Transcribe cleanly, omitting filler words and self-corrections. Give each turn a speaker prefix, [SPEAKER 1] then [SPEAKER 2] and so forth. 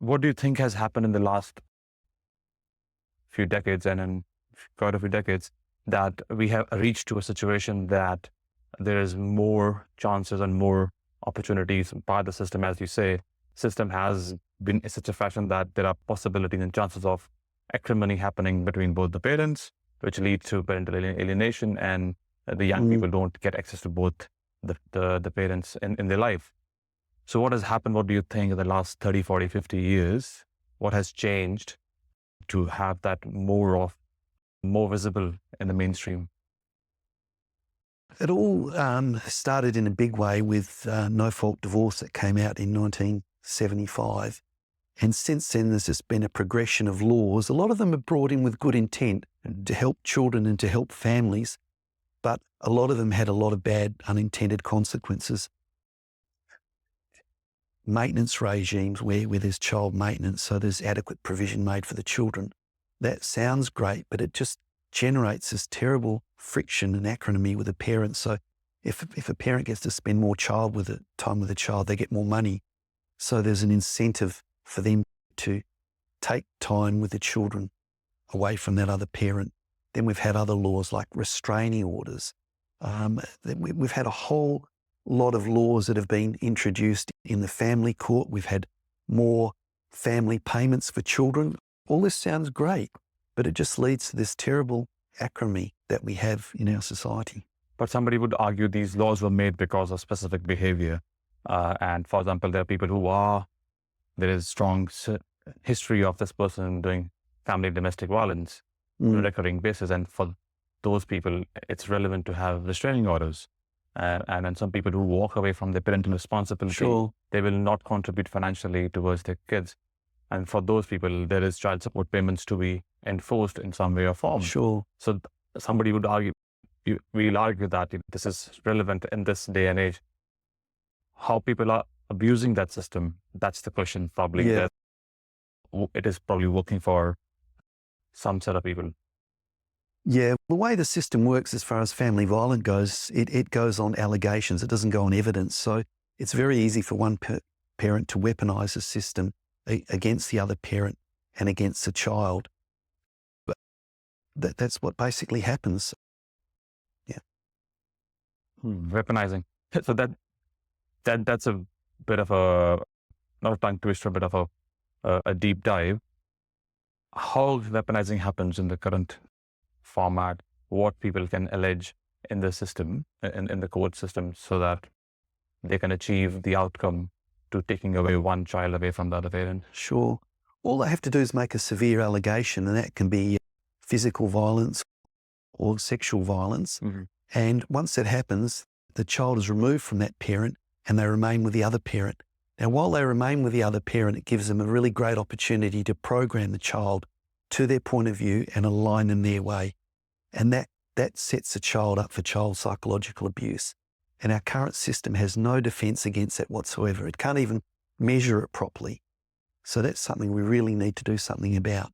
[SPEAKER 1] What do you think has happened in the last few decades and in quite a few decades that we have reached to a situation that there is more chances and more opportunities by the system, as you say, system has been in such a fashion that there are possibilities and chances of acrimony happening between both the parents, which leads to parental alienation, and the young people don't get access to both the parents in their life. So what has happened? What do you think in the last 30, 40, 50 years? What has changed to have that more visible in the mainstream?
[SPEAKER 2] It all started in a big way with no-fault divorce that came out in 1975. And since then, there's just been a progression of laws. A lot of them are brought in with good intent to help children and to help families, but a lot of them had a lot of bad unintended consequences. Maintenance regimes where there's child maintenance, so there's adequate provision made for the children. That sounds great, but it just generates this terrible friction and acrimony with the parents. So if a parent gets to spend more time with the child, they get more money. So there's an incentive for them to take time with the children away from that other parent. Then we've had other laws like restraining orders. We've had a whole lot of laws that have been introduced in the family court. We've had more family payments for children. All this sounds great, but it just leads to this terrible acrimony that we have in our society.
[SPEAKER 1] But somebody would argue these laws were made because of specific behavior. And for example, there are people there is strong history of this person doing family domestic violence on a recurring basis. And for those people, it's relevant to have restraining orders. And then some people who walk away from their parental responsibility, they will not contribute financially towards their kids. And for those people, there is child support payments to be enforced in some way or form.
[SPEAKER 2] Sure.
[SPEAKER 1] So somebody would argue, we'll argue that this is relevant in this day and age. How people are abusing that system, that's the question probably.
[SPEAKER 2] Yeah.
[SPEAKER 1] It is probably working for some set of people.
[SPEAKER 2] Yeah, the way the system works as far as family violence goes, it goes on allegations. It doesn't go on evidence. So it's very easy for one parent to weaponize the system against the other parent and against the child. But that's what basically happens. Yeah.
[SPEAKER 1] Weaponizing. So that's a bit of not a tongue twister, a bit of a deep dive. How weaponizing happens in the current format, what people can allege in the system, in the court system, so that they can achieve the outcome to taking away one child away from the other parent.
[SPEAKER 2] Sure. All they have to do is make a severe allegation, and that can be physical violence or sexual violence. And once that happens, the child is removed from that parent and they remain with the other parent. Now, while they remain with the other parent, it gives them a really great opportunity to program the child to their point of view and align them their way. And that sets the child up for child psychological abuse. And our current system has no defense against that whatsoever. It can't even measure it properly. So that's something we really need to do something about.